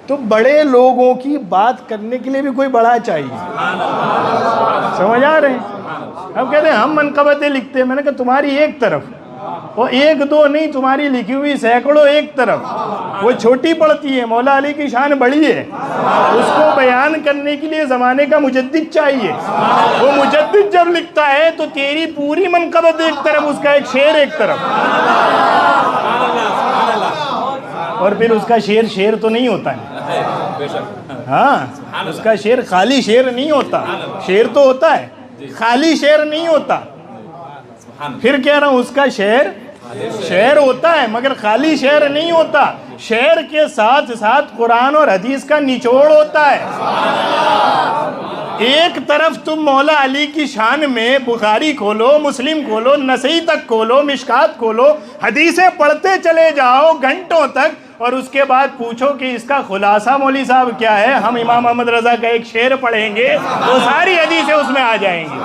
تو بڑے لوگوں کی بات کرنے کے لیے بھی کوئی بڑا چاہیے. سمجھ آ رہے ہیں؟ ہم کہتے ہیں ہم منقبتیں لکھتے ہیں. میں نے کہا تمہاری ایک طرف، وہ ایک دو نہیں، تمہاری لکھی ہوئی سینکڑوں ایک طرف. وہ چھوٹی پڑتی ہے، مولا علی کی شان بڑی ہے. اس کو بیان کرنے کے لیے زمانے کا مجدد چاہیے. وہ مجدد جب لکھتا ہے تو تیری پوری منقبت ایک طرف، اس کا ایک شعر ایک طرف. اور پھر اس کا شعر تو نہیں ہوتا ہے. ہاں، اس کا شعر خالی شعر نہیں ہوتا. شعر تو ہوتا ہے، خالی شعر نہیں ہوتا. پھر کہہ رہا ہوں اس کا شعر ہوتا ہے مگر خالی شعر نہیں ہوتا. شعر کے ساتھ ساتھ قرآن اور حدیث کا نچوڑ ہوتا ہے. ایک طرف تم مولا علی کی شان میں بخاری کھولو، مسلم کھولو، نسائی تک کھولو، مشکات کھولو، حدیثیں پڑھتے چلے جاؤ گھنٹوں تک، اور اس کے بعد پوچھو کہ اس کا خلاصہ مولوی صاحب کیا ہے. ہم امام احمد رضا کا ایک شعر پڑھیں گے، وہ ساری حدیثیں اس میں آ جائیں گی.